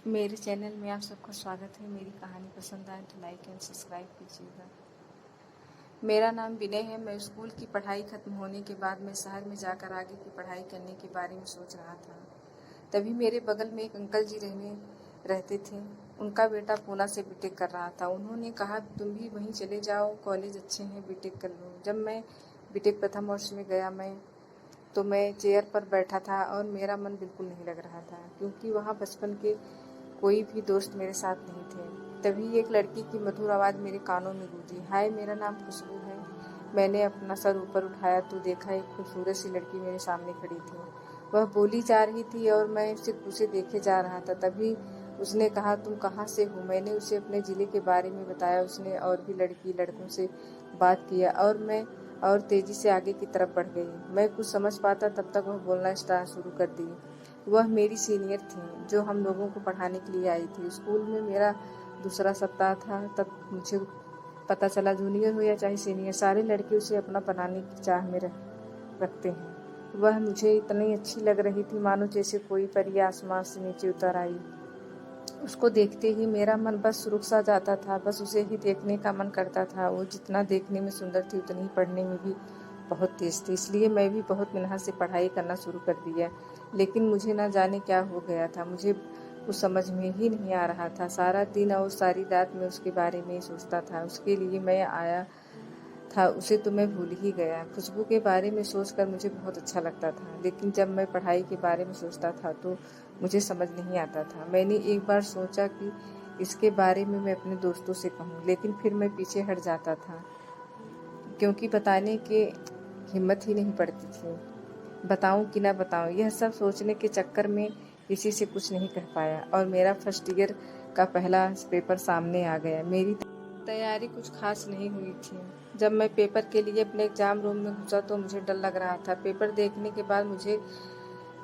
मेरे चैनल में आप सबका स्वागत है। मेरी कहानी पसंद आए तो लाइक एंड सब्सक्राइब कीजिएगा। मेरा नाम विनय है। मैं स्कूल की पढ़ाई खत्म होने के बाद मैं शहर में जाकर आगे की पढ़ाई करने के बारे में सोच रहा था। तभी मेरे बगल में एक अंकल जी रहते थे। उनका बेटा पूना से बीटेक कर रहा था। उन्होंने कहा तुम भी वहीं चले जाओ, कॉलेज अच्छे हैं, बीटेक कर लो। जब मैं बीटेक प्रथम वर्ष में गया तो मैं चेयर पर बैठा था और मेरा मन बिल्कुल नहीं लग रहा था, क्योंकि वहाँ बचपन के कोई भी दोस्त मेरे साथ नहीं थे। तभी एक लड़की की मधुर आवाज़ मेरे कानों में गूंजी, हाय, मेरा नाम खुशबू है। मैंने अपना सर ऊपर उठाया तो देखा एक खूबसूरत सी लड़की मेरे सामने खड़ी थी। वह बोली जा रही थी और मैं सिर्फ उसे देखे जा रहा था। तभी उसने कहा, तुम कहाँ से हो? मैंने उसे अपने ज़िले के बारे में बताया। उसने और भी लड़कों से बात किया और मैं और तेज़ी से आगे की तरफ बढ़ गई। मैं कुछ समझ पाता तब तक वह बोलना शुरू कर दी। वह मेरी सीनियर थी, जो हम लोगों को पढ़ाने के लिए आई थी। स्कूल में मेरा दूसरा सप्ताह था। तब मुझे पता चला, जूनियर हो या चाहे सीनियर, सारे लड़के उसे अपना बनाने की चाह में रखते हैं। वह मुझे इतनी अच्छी लग रही थी, मानो जैसे कोई परी आसमान से नीचे उतर आई। उसको देखते ही मेरा मन बस रुक सा जाता था। बस उसे ही देखने का मन करता था। वो जितना देखने में सुंदर थी, उतनी ही पढ़ने में भी बहुत तेज थी। इसलिए मैं भी बहुत मेहनत से पढ़ाई करना शुरू कर दिया। लेकिन मुझे ना जाने क्या हो गया था। मुझे कुछ समझ में ही नहीं आ रहा था। सारा दिन और सारी रात मैं उसके बारे में ही सोचता था। उसके लिए मैं आया था, उसे तो मैं भूल ही गया। खुशबू के बारे में सोचकर मुझे बहुत अच्छा लगता था, लेकिन जब मैं पढ़ाई के बारे में सोचता था तो मुझे समझ नहीं आता था। मैंने एक बार सोचा कि इसके बारे में मैं अपने दोस्तों से कहूँ, लेकिन फिर मैं पीछे हट जाता था, क्योंकि बताने की हिम्मत ही नहीं पड़ती थी। बताऊं कि ना बताऊं, यह सब सोचने के चक्कर में किसी से कुछ नहीं कह पाया और मेरा फर्स्ट ईयर का पहला पेपर सामने आ गया। मेरी तैयारी कुछ खास नहीं हुई थी। जब मैं पेपर के लिए अपने एग्जाम रूम में घुसा तो मुझे डर लग रहा था। पेपर देखने के बाद मुझे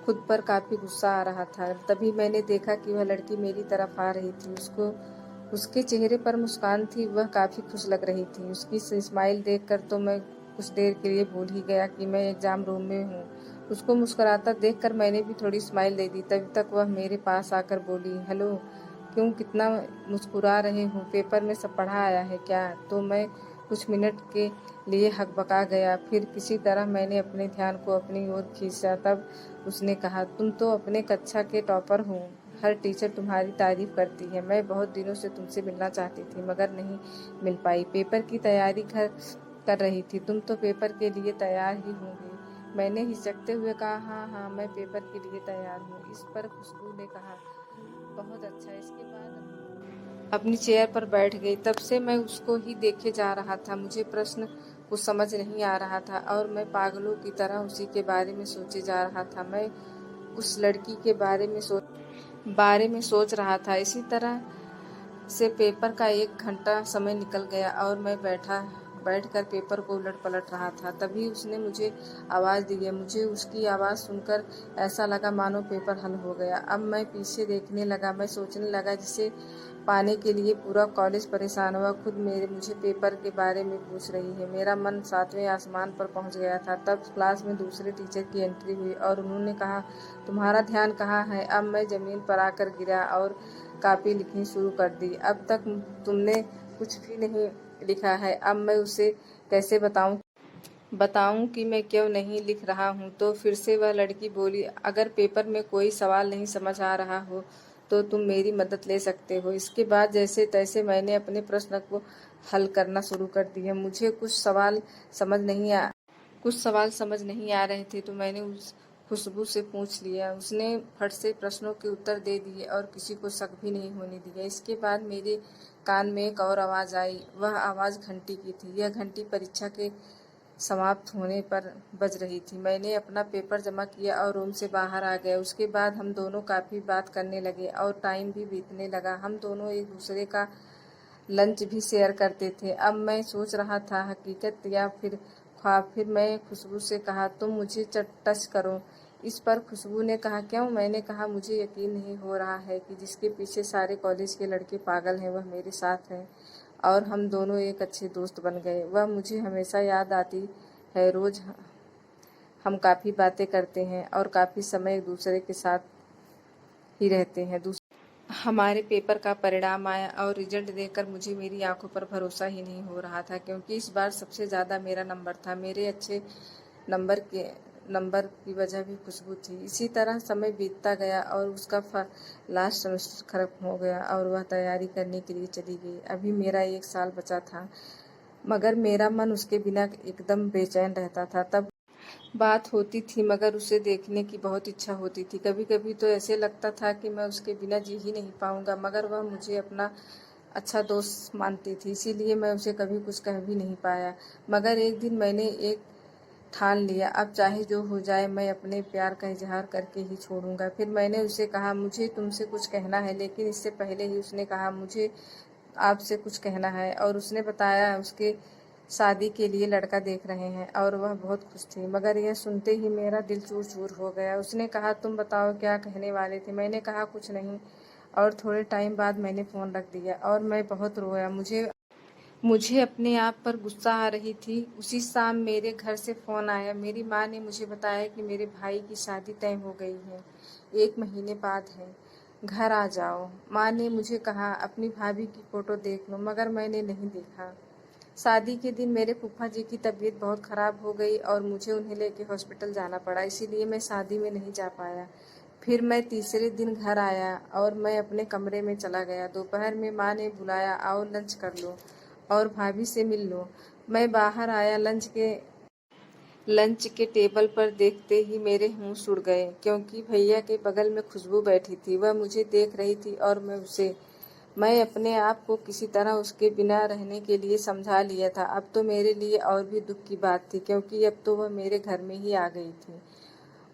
खुद पर काफ़ी गुस्सा आ रहा था। तभी मैंने देखा कि वह लड़की मेरी तरफ आ रही थी। उसके चेहरे पर मुस्कान थी। वह काफ़ी खुश लग रही थी। उसकी स्माइल देखकर तो मैं कुछ देर के लिए भूल ही गया कि मैं एग्जाम रूम में हूँ। उसको मुस्कुराता देखकर मैंने भी थोड़ी स्माइल दे दी। तभी तक वह मेरे पास आकर बोली, हेलो, क्यों, कितना मुस्कुरा रहे हो? पेपर में सब पढ़ा आया है क्या? तो मैं कुछ मिनट के लिए हकबका गया। फिर किसी तरह मैंने अपने ध्यान को अपनी ओर खींचा। तब उसने कहा, तुम तो अपने कक्षा के टॉपर हो, हर टीचर तुम्हारी तारीफ करती है। मैं बहुत दिनों से तुमसे मिलना चाहती थी, मगर नहीं मिल पाई। पेपर की तैयारी कर रही थी। तुम तो पेपर के लिए तैयार ही होंगी। मैंने हिचकते हुए कहा, हाँ हाँ, मैं पेपर के लिए तैयार हूँ। इस पर खुशबू ने कहा, बहुत अच्छा। इसके बाद अपनी चेयर पर बैठ गई। तब से मैं उसको ही देखे जा रहा था। मुझे प्रश्न कुछ समझ नहीं आ रहा था और मैं पागलों की तरह उसी के बारे में सोचे जा रहा था। मैं उस लड़की के बारे में सोच रहा था। इसी तरह से पेपर का 1 घंटा समय निकल गया और मैं बैठकर पेपर को उलट पलट रहा था। तभी उसने मुझे आवाज़ दी है। मुझे उसकी आवाज़ सुनकर ऐसा लगा मानो पेपर हल हो गया। अब मैं पीछे देखने लगा। मैं सोचने लगा, जिसे पाने के लिए पूरा कॉलेज परेशान हुआ, खुद मुझे पेपर के बारे में पूछ रही है। मेरा मन 7वें आसमान पर पहुंच गया था। तब क्लास में दूसरे टीचर की एंट्री हुई और उन्होंने कहा, तुम्हारा ध्यान कहाँ है? अब मैं ज़मीन पर आकर गिरा और कॉपी लिखनी शुरू कर दी। अब तक तुमने कुछ भी नहीं लिखा है। अब मैं उसे कैसे बताऊं कि मैं क्यों नहीं लिख रहा हूं? तो फिर से वह लड़की बोली, अगर पेपर में कोई सवाल नहीं समझ आ रहा हो तो तुम मेरी मदद ले सकते हो। इसके बाद जैसे तैसे मैंने अपने प्रश्न को हल करना शुरू कर दिया। मुझे कुछ सवाल समझ नहीं आ रहे थे तो मैंने उस खुशबू से पूछ लिया। उसने फट से प्रश्नों के उत्तर दे दिए और किसी को शक भी नहीं होने दिया। इसके बाद मेरे कान में एक और आवाज़ आई। वह आवाज़ घंटी की थी। यह घंटी परीक्षा के समाप्त होने पर बज रही थी। मैंने अपना पेपर जमा किया और रूम से बाहर आ गया। उसके बाद हम दोनों काफ़ी बात करने लगे और टाइम भी बीतने लगा। हम दोनों एक दूसरे का लंच भी शेयर करते थे। अब मैं सोच रहा था, हकीकत या फिर ख्वाब। फिर मैं खुशबू से कहा, तुम मुझे टच करो। इस पर खुशबू ने कहा, क्यों? मैंने कहा, मुझे यकीन नहीं हो रहा है कि जिसके पीछे सारे कॉलेज के लड़के पागल हैं, वह मेरे साथ है। और हम दोनों एक अच्छे दोस्त बन गए। वह मुझे हमेशा याद आती है। रोज़ हम काफ़ी बातें करते हैं और काफ़ी समय एक दूसरे के साथ ही रहते हैं। हमारे पेपर का परिणाम आया और रिजल्ट देखकर मुझे मेरी आंखों पर भरोसा ही नहीं हो रहा था, क्योंकि इस बार सबसे ज़्यादा मेरा नंबर था। मेरे अच्छे नंबर के नंबर की वजह भी खुशबू थी। इसी तरह समय बीतता गया और उसका लास्ट सेमेस्टर खत्म हो गया और वह तैयारी करने के लिए चली गई। अभी मेरा 1 साल बचा था, मगर मेरा मन उसके बिना एकदम बेचैन रहता था। तब बात होती थी, मगर उसे देखने की बहुत इच्छा होती थी। कभी कभी तो ऐसे लगता था कि मैं उसके बिना जी ही नहीं पाऊंगा, मगर वह मुझे अपना अच्छा दोस्त मानती थी, इसीलिए मैं उसे कभी कुछ कह भी नहीं पाया। मगर एक दिन मैंने एक ठान लिया, अब चाहे जो हो जाए मैं अपने प्यार का इजहार करके ही छोड़ूंगा। फिर मैंने उसे कहा, मुझे तुमसे कुछ कहना है। लेकिन इससे पहले ही उसने कहा, मुझे आपसे कुछ कहना है। और उसने बताया उसके शादी के लिए लड़का देख रहे हैं और वह बहुत खुश थी। मगर यह सुनते ही मेरा दिल चूर चूर हो गया। उसने कहा, तुम बताओ क्या कहने वाले थे। मैंने कहा, कुछ नहीं। और थोड़े टाइम बाद मैंने फ़ोन रख दिया और मैं बहुत रोया। मुझे अपने आप पर गुस्सा आ रही थी। उसी शाम मेरे घर से फ़ोन आया। मेरी माँ ने मुझे बताया कि मेरे भाई की शादी तय हो गई है, 1 महीने बाद है, घर आ जाओ। माँ ने मुझे कहा, अपनी भाभी की फ़ोटो देख लो, मगर मैंने नहीं देखा। शादी के दिन मेरे फूफा जी की तबीयत बहुत ख़राब हो गई और मुझे उन्हें लेके हॉस्पिटल जाना पड़ा, इसीलिए मैं शादी में नहीं जा पाया। फिर मैं तीसरे दिन घर आया और मैं अपने कमरे में चला गया। दोपहर में माँ ने बुलाया, आओ लंच कर लो और भाभी से मिल लो। मैं बाहर आया। लंच के टेबल पर देखते ही मेरे होश उड़ गए, क्योंकि भैया के बगल में खुशबू बैठी थी। वह मुझे देख रही थी और मैं उसे। मैं अपने आप को किसी तरह उसके बिना रहने के लिए समझा लिया था। अब तो मेरे लिए और भी दुख की बात थी, क्योंकि अब तो वह मेरे घर में ही आ गई थी।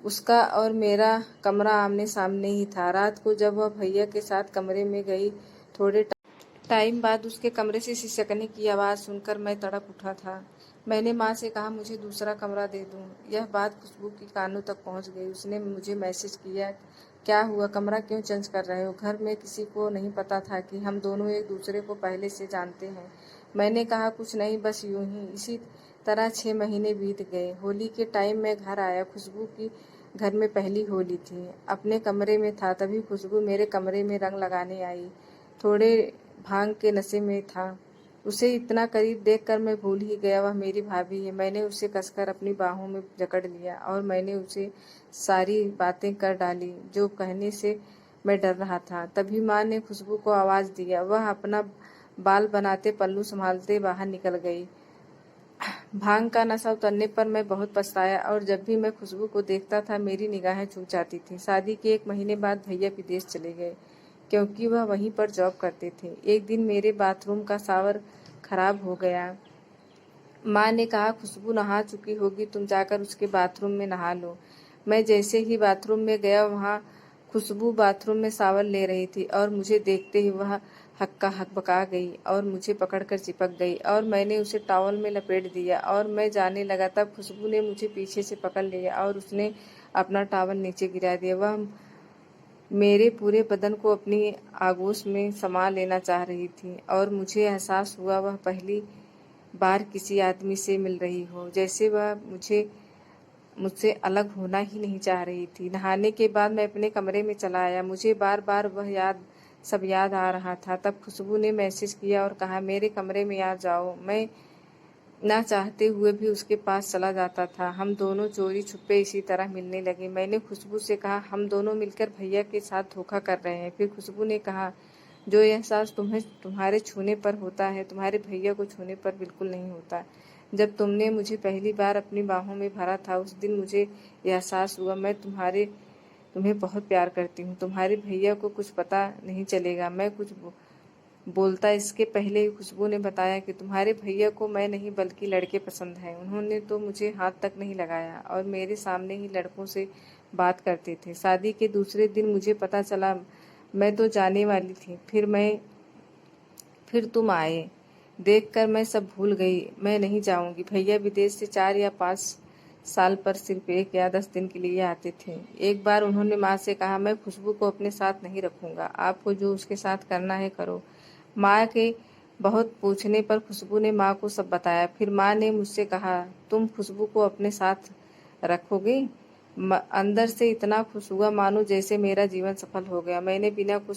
उसका और मेरा कमरा आमने सामने ही था। रात को जब वह भैया के साथ कमरे में गई, थोड़े टाइम बाद उसके कमरे से सिसकने की आवाज़ सुनकर मैं तड़प उठा था। मैंने माँ से कहा, मुझे दूसरा कमरा दे दूँ। यह बात खुशबू की कानों तक पहुँच गई। उसने मुझे मैसेज किया, क्या हुआ, कमरा क्यों चेंज कर रहे हो। घर में किसी को नहीं पता था कि हम दोनों एक दूसरे को पहले से जानते हैं। मैंने कहा, कुछ नहीं, बस यूं ही। इसी तरह 6 महीने बीत गए। होली के टाइम मैं घर आया। खुशबू की घर में पहली होली थी। अपने कमरे में था, तभी खुशबू मेरे कमरे में रंग लगाने आई। थोड़े भांग के नशे में था। उसे इतना करीब देखकर मैं भूल ही गया वह मेरी भाभी है। मैंने उसे कसकर अपनी बाहों में जकड़ लिया और मैंने उसे सारी बातें कर डाली जो कहने से मैं डर रहा था। तभी माँ ने खुशबू को आवाज़ दिया। वह अपना बाल बनाते पल्लू संभालते बाहर निकल गई। भांग का नशा उतरने पर मैं बहुत पछताया और जब भी मैं खुशबू को देखता था मेरी निगाहें झुक जाती थीं। शादी के 1 महीने बाद भैया विदेश चले गए, क्योंकि वह वहीं पर जॉब करते थे। एक दिन मेरे बाथरूम का शावर खराब हो गया। माँ ने कहा, खुशबू नहा चुकी होगी, तुम जाकर उसके बाथरूम में नहा लो। मैं जैसे ही बाथरूम में गया, वहाँ खुशबू बाथरूम में शावर ले रही थी और मुझे देखते ही वह हक्का हकबका गई और मुझे पकड़कर चिपक गई और मैंने उसे टॉवल में लपेट दिया और मैं जाने लगा। तब खुशबू ने मुझे पीछे से पकड़ लिया और उसने अपना टॉवल नीचे गिरा दिया। वह मेरे पूरे बदन को अपनी आगोश में समा लेना चाह रही थी और मुझे एहसास हुआ वह पहली बार किसी आदमी से मिल रही हो, जैसे वह मुझसे अलग होना ही नहीं चाह रही थी। नहाने के बाद मैं अपने कमरे में चला आया। मुझे बार बार वह सब याद आ रहा था। तब खुशबू ने मैसेज किया और कहा, मेरे कमरे में आ जाओ। मैं ना चाहते हुए भी उसके पास चला जाता था। हम दोनों चोरी छुपे इसी तरह मिलने लगे। मैंने खुशबू से कहा, हम दोनों मिलकर भैया के साथ धोखा कर रहे हैं। फिर खुशबू ने कहा, जो एहसास तुम्हें तुम्हारे छूने पर होता है, तुम्हारे भैया को छूने पर बिल्कुल नहीं होता। जब तुमने मुझे पहली बार अपनी बाहों में भरा था, उस दिन मुझे एहसास हुआ मैं तुम्हें बहुत प्यार करती हूँ। तुम्हारे भैया को कुछ पता नहीं चलेगा। मैं कुछ बोलता इसके पहले ही खुशबू ने बताया कि तुम्हारे भैया को मैं नहीं बल्कि लड़के पसंद हैं। उन्होंने तो मुझे हाथ तक नहीं लगाया और मेरे सामने ही लड़कों से बात करते थे। शादी के दूसरे दिन मुझे पता चला मैं तो जाने वाली थी। फिर तुम आए। देखकर मैं सब भूल गई। मैं नहीं जाऊंगी। भैया विदेश से 4 या 5 साल पर सिर्फ 1 या 10 दिन के लिए आते थे। एक बार उन्होंने माँ से कहा, मैं खुशबू को अपने साथ नहीं रखूंगा, आपको जो उसके साथ करना है करो। माँ के बहुत पूछने पर खुशबू ने माँ को सब बताया। फिर माँ ने मुझसे कहा, तुम खुशबू को अपने साथ रखोगे। अंदर से इतना खुश हुआ मानो जैसे मेरा जीवन सफल हो गया। मैंने बिना कुछ